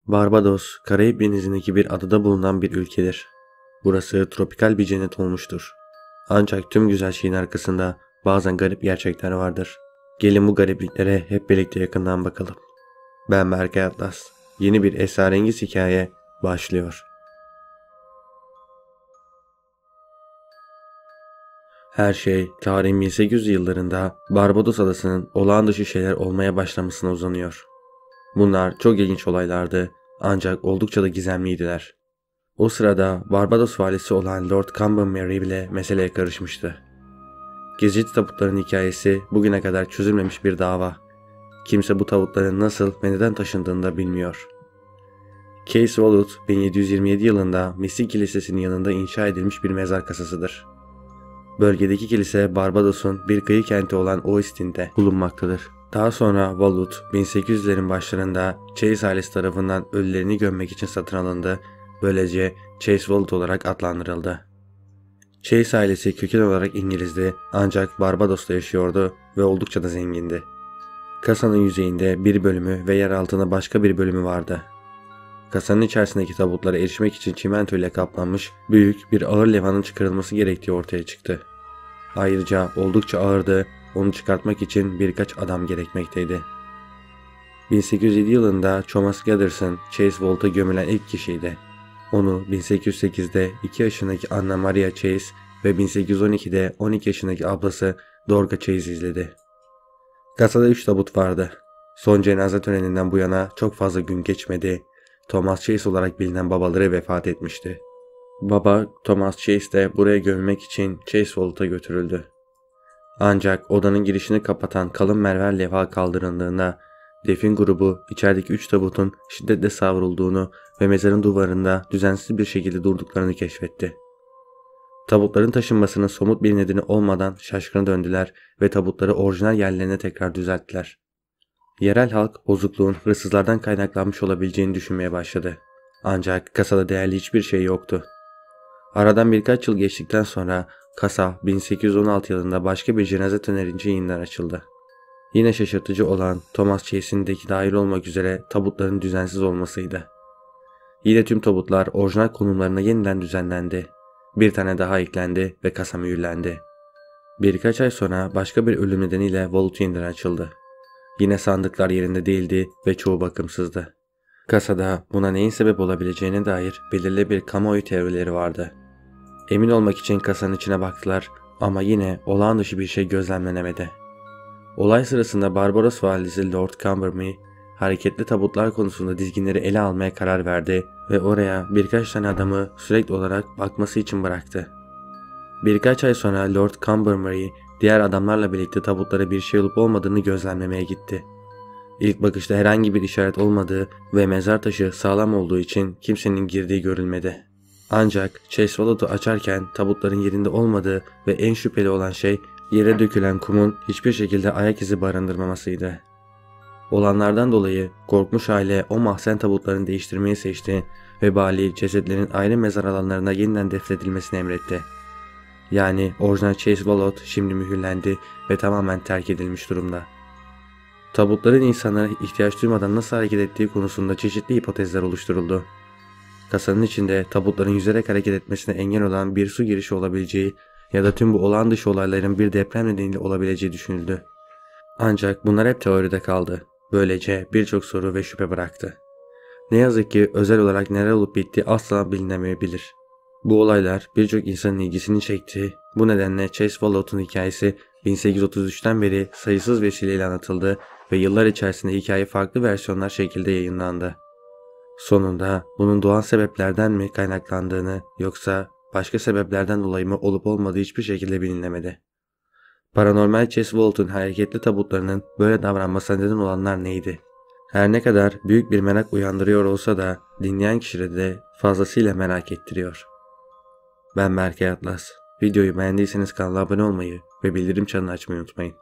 Barbados, Karayip Denizi'ndeki bir adada bulunan bir ülkedir. Burası tropikal bir cennet olmuştur. Ancak tüm güzel şeyin arkasında bazen garip gerçekler vardır. Gelin bu garipliklere hep birlikte yakından bakalım. Ben Berkay Atlas. Yeni bir esrarengiz hikaye başlıyor. Her şey tarihin 1800 yıllarında Barbados adasının olağan dışı şeyler olmaya başlamasına uzanıyor. Bunlar çok ilginç olaylardı ancak oldukça da gizemliydiler. O sırada Barbados valisi olan Lord Cambermery bile meseleye karışmıştı. Gezici tabutların hikayesi bugüne kadar çözülmemiş bir dava. Kimse bu tabutların nasıl ve neden taşındığını da bilmiyor. Case Wallet 1727 yılında Mistik Kilisesi'nin yanında inşa edilmiş bir mezar kasasıdır. Bölgedeki kilise Barbados'un bir kıyı kenti olan Oistin'de bulunmaktadır. Daha sonra Wallet 1800'lerin başlarında Chase ailesi tarafından ölülerini gömmek için satın alındı. Böylece Chase Wallet olarak adlandırıldı. Chase ailesi köken olarak İngilizdi ancak Barbados'ta yaşıyordu ve oldukça da zengindi. Kasanın yüzeyinde bir bölümü ve yer altında başka bir bölümü vardı. Kasanın içerisindeki tabutlara erişmek için çimento ile kaplanmış büyük bir ağır levhanın çıkarılması gerektiği ortaya çıktı. Ayrıca oldukça ağırdı, onu çıkartmak için birkaç adam gerekmekteydi. 1807 yılında Thomas Gatherson Chase Vault'a gömülen ilk kişiydi. Onu 1808'de 2 yaşındaki Anna Maria Chase ve 1812'de 12 yaşındaki ablası Dorga Chase izledi. Kasada 3 tabut vardı. Son cenaze töreninden bu yana çok fazla gün geçmedi. Thomas Chase olarak bilinen babaları vefat etmişti. Baba Thomas Chase de buraya gömülmek için Chase Vault'a götürüldü. Ancak odanın girişini kapatan kalın mermer levha kaldırıldığında defin grubu içerideki 3 tabutun şiddetle savrulduğunu ve mezarın duvarında düzensiz bir şekilde durduklarını keşfetti. Tabutların taşınmasının somut bir nedeni olmadan şaşkına döndüler ve tabutları orijinal yerlerine tekrar düzelttiler. Yerel halk bozukluğun hırsızlardan kaynaklanmış olabileceğini düşünmeye başladı. Ancak kasada değerli hiçbir şey yoktu. Aradan birkaç yıl geçtikten sonra kasa 1816 yılında başka bir cenaze töreniyle yeniden açıldı. Yine şaşırtıcı olan Thomas Chase'in de dahil olmak üzere tabutların düzensiz olmasıydı. Yine tüm tabutlar orijinal konumlarına yeniden düzenlendi. Bir tane daha eklendi ve kasa mühürlendi. Birkaç ay sonra başka bir ölüm nedeniyle Vault yeniden açıldı. Yine sandıklar yerinde değildi ve çoğu bakımsızdı. Kasada buna neyin sebep olabileceğine dair belirli bir kamuoyu teorileri vardı. Emin olmak için kasanın içine baktılar ama yine olağan dışı bir şey gözlemlenemedi. Olay sırasında Barbados valisi Lord Cambermery hareketli tabutlar konusunda dizginleri ele almaya karar verdi ve oraya birkaç tane adamı sürekli olarak bakması için bıraktı. Birkaç ay sonra Lord Cambermery diğer adamlarla birlikte tabutlara bir şey olup olmadığını gözlemlemeye gitti. İlk bakışta herhangi bir işaret olmadığı ve mezar taşı sağlam olduğu için kimsenin girdiği görülmedi. Ancak Chase Vault'u açarken tabutların yerinde olmadığı ve en şüpheli olan şey yere dökülen kumun hiçbir şekilde ayak izi barındırmamasıydı. Olanlardan dolayı korkmuş aile o mahzen tabutlarını değiştirmeyi seçti ve vali cesetlerin ayrı mezar alanlarına yeniden defnedilmesini emretti. Yani orijinal Chase Vault şimdi mühürlendi ve tamamen terk edilmiş durumda. Tabutların insanlara ihtiyaç duymadan nasıl hareket ettiği konusunda çeşitli hipotezler oluşturuldu. Kasanın içinde tabutların yüzerek hareket etmesine engel olan bir su girişi olabileceği ya da tüm bu olağan dışı olayların bir deprem nedeniyle olabileceği düşünüldü. Ancak bunlar hep teoride kaldı. Böylece birçok soru ve şüphe bıraktı. Ne yazık ki özel olarak neler olup bittiği asla bilinemeyebilir. Bu olaylar birçok insanın ilgisini çekti. Bu nedenle Chase Vault'un hikayesi 1833'ten beri sayısız vesileyle anlatıldı ve yıllar içerisinde hikaye farklı versiyonlar şekilde yayınlandı. Sonunda bunun doğal sebeplerden mi kaynaklandığını yoksa başka sebeplerden dolayı mı olup olmadığı hiçbir şekilde bilinemedi. Paranormal Chase Vault'un hareketli tabutlarının böyle davranmasına neden olanlar neydi? Her ne kadar büyük bir merak uyandırıyor olsa da dinleyen kişileri de fazlasıyla merak ettiriyor. Ben Berkay Atlas. Videoyu beğendiyseniz kanala abone olmayı ve bildirim çanını açmayı unutmayın.